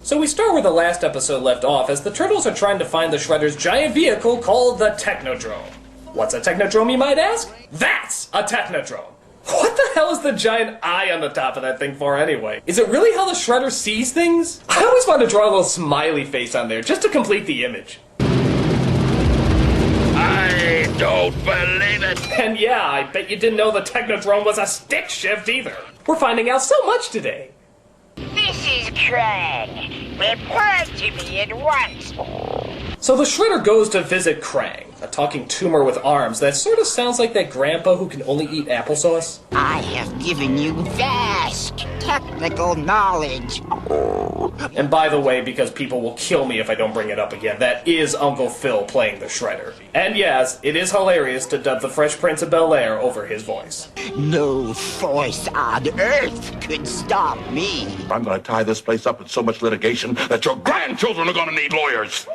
So we start where the last episode left off, as the Turtles are trying to find the Shredder's giant vehicle called the Technodrome. What's a Technodrome, you might ask? That's a Technodrome! What the hell is the giant eye on the top of that thing for anyway? Is it really how the Shredder sees things? I always want to draw a little smiley face on there, just to complete the image. I don't believe it! And yeah, I bet you didn't know the Technodrome was a stick shift either. We're finding out so much today. This is Krang. Report to me at once. So the Shredder goes to visit Krang, a talking tumor with arms that sort of sounds like that grandpa who can only eat applesauce. I have given you vast technical knowledge. And by the way, because people will kill me if I don't bring it up again, that is Uncle Phil playing the Shredder. And yes, it is hilarious to dub the Fresh Prince of Bel-Air over his voice. No force on Earth could stop me. I'm gonna tie this place up with so much litigation that your grandchildren are gonna need lawyers.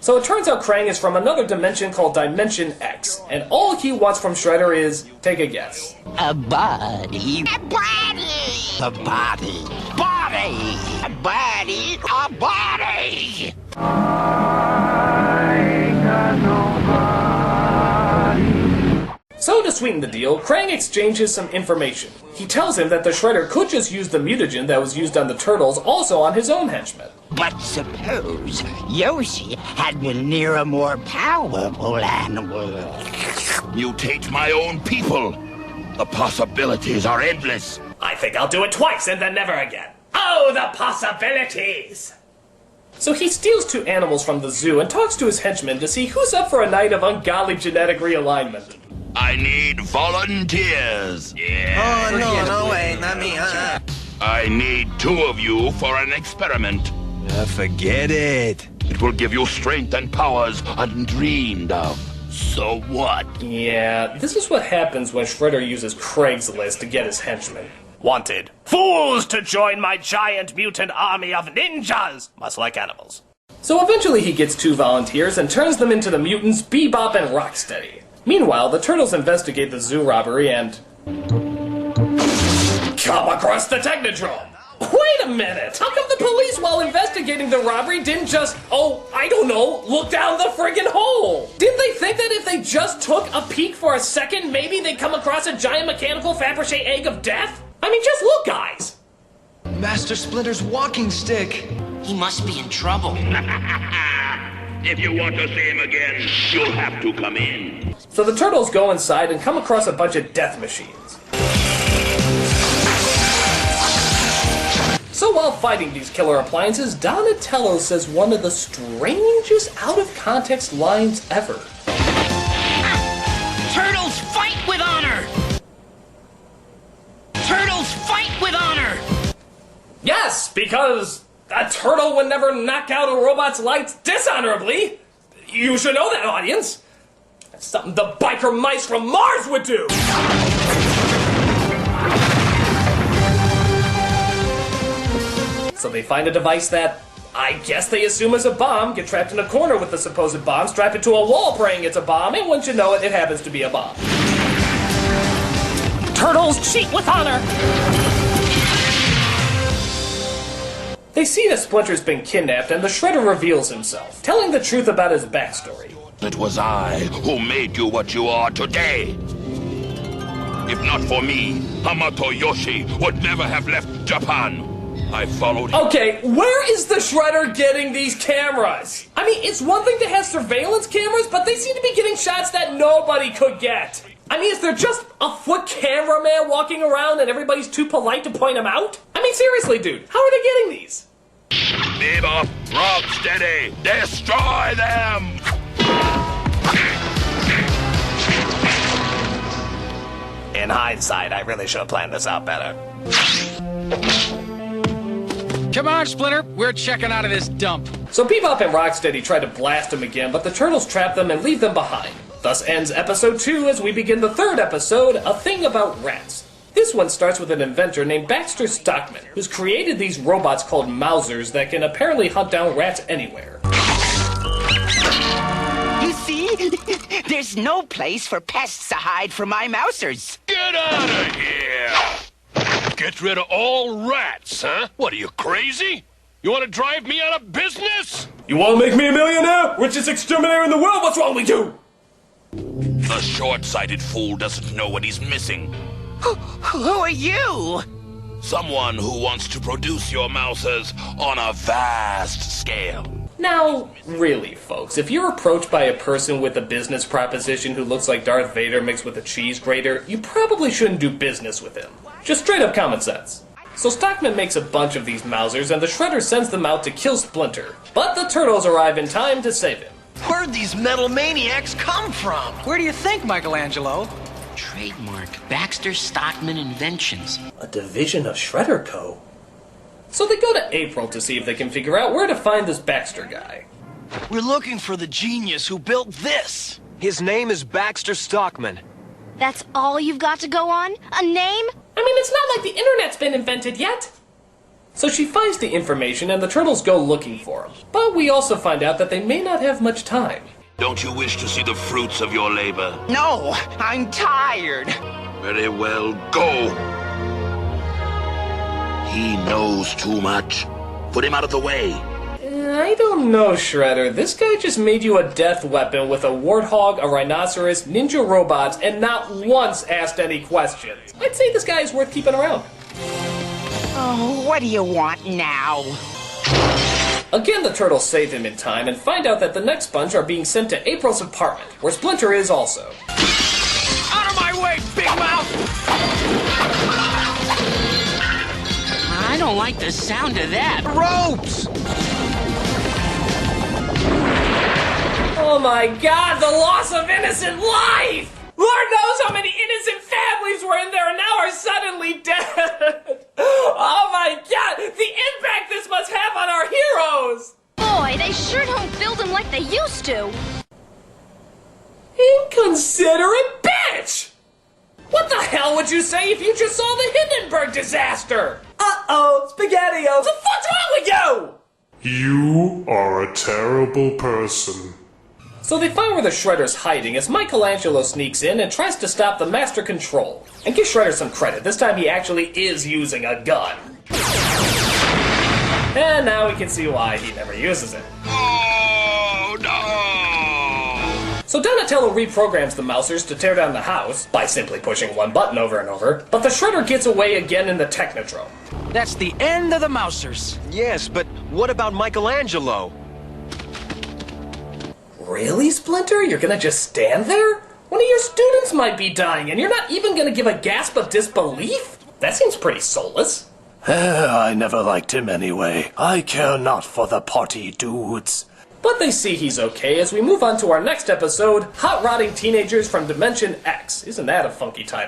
So it turns out Krang is from another dimension called Dimension X, and all he wants from Shredder is, take a guess. A body. A body. A body. Body. A body. A body. So to sweeten the deal, Krang exchanges some information. He tells him that the Shredder could just use the mutagen that was used on the Turtles also on his own henchmen. But suppose Yoshi had been near a more powerful animal. Mutate my own people. The possibilities are endless. I think I'll do it twice and then never again. Oh, the possibilities! So he steals 2 animals from the zoo and talks to his henchmen to see who's up for a night of ungodly genetic realignment. I need volunteers. Yeah. Oh, no way, not me, I need 2 of you for an experiment. Forget it. It will give you strength and powers undreamed of. So what? Yeah, this is what happens when Shredder uses Craigslist to get his henchmen. Wanted. Fools to join my giant mutant army of ninjas! Must like animals. So eventually he gets 2 volunteers and turns them into the mutants Bebop and Rocksteady. Meanwhile, the Turtles investigate the zoo robbery and come across the Technodrome. Wait a minute! How come the police, while investigating the robbery, didn't just, I don't know, look down the friggin' hole? Didn't they think that if they just took a peek for a second, maybe they'd come across a giant mechanical Fabergé egg of death? I mean, just look, guys! Master Splinter's walking stick. He must be in trouble. If you want to see him again, you'll have to come in. So the Turtles go inside and come across a bunch of death machines. So while fighting these killer appliances, Donatello says one of the strangest out-of-context lines ever. Turtles fight with honor! Turtles fight with honor! Yes, because a turtle would never knock out a robot's lights dishonorably. You should know that, audience. That's something the biker mice from Mars would do. So they find a device that, I guess they assume is a bomb, get trapped in a corner with the supposed bomb, strap it to a wall praying it's a bomb, and once you know it, it happens to be a bomb. Turtles cheat with honor! They see that Splinter's been kidnapped, and the Shredder reveals himself, telling the truth about his backstory. It was I who made you what you are today. If not for me, Hamato Yoshi would never have left Japan. I followed him. Okay, where is the Shredder getting these cameras? I mean, it's one thing to have surveillance cameras, but they seem to be getting shots that nobody could get. I mean, is there just a foot cameraman walking around and everybody's too polite to point him out? I mean, seriously, dude, how are they getting these? Bebop, Rocksteady, destroy them! In hindsight, I really should have planned this out better. Come on, Splinter. We're checking out of this dump. So Bebop and Rocksteady try to blast him again, but the Turtles trap them and leave them behind. Thus ends episode 2 as we begin the 3rd episode, A Thing About Rats. This one starts with an inventor named Baxter Stockman, who's created these robots called Mousers that can apparently hunt down rats anywhere. You see? There's no place for pests to hide from my mousers. Get out of here! Get rid of all rats, huh? What, are you crazy? You want to drive me out of business? You want to make me a millionaire? Richest exterminator in the world? What's wrong with you? The short-sighted fool doesn't know what he's missing. Who are you? Someone who wants to produce your mousers on a vast scale. Now, really, folks, if you're approached by a person with a business proposition who looks like Darth Vader mixed with a cheese grater, you probably shouldn't do business with him. Just straight up common sense. So Stockman makes a bunch of these Mousers, and the Shredder sends them out to kill Splinter. But the Turtles arrive in time to save him. Where'd these metal maniacs come from? Where do you think, Michelangelo? Trademark Baxter Stockman Inventions. A division of Shredder Co. So they go to April to see if they can figure out where to find this Baxter guy. We're looking for the genius who built this. His name is Baxter Stockman. That's all you've got to go on? A name? I mean, it's not like the internet's been invented yet. So she finds the information and the Turtles go looking for him. But we also find out that they may not have much time. Don't you wish to see the fruits of your labor? No, I'm tired. Very well, go. He knows too much. Put him out of the way. I don't know, Shredder. This guy just made you a death weapon with a warthog, a rhinoceros, ninja robots, and not once asked any questions. I'd say this guy is worth keeping around. Oh, what do you want now? Again, the Turtles save him in time and find out that the next bunch are being sent to April's apartment, where Splinter is also. Out of my way, Big Mouth! I don't like the sound of that. Ropes! Oh my god, the loss of innocent life! Lord knows how many innocent families were in there and now are suddenly dead! Oh my god, the impact this must have on our heroes! Boy, they sure don't build them like they used to. Inconsiderate bitch! What the hell would you say if you just saw the Hindenburg disaster? Uh-oh, SpaghettiOs! What the fuck's wrong with you? You are a terrible person. So they find where the Shredder's hiding as Michelangelo sneaks in and tries to stop the Master Control. And give Shredder some credit, this time he actually is using a gun. And now we can see why he never uses it. Oh, no! So Donatello reprograms the Mousers to tear down the house by simply pushing one button over and over, but the Shredder gets away again in the Technodrome. That's the end of the Mousers. Yes, but what about Michelangelo? Really, Splinter? You're gonna just stand there? One of your students might be dying, and you're not even gonna give a gasp of disbelief? That seems pretty soulless. I never liked him anyway. I care not for the party dudes. But they see he's okay as we move on to our next episode, Hot Rodding Teenagers from Dimension X. Isn't that a funky title?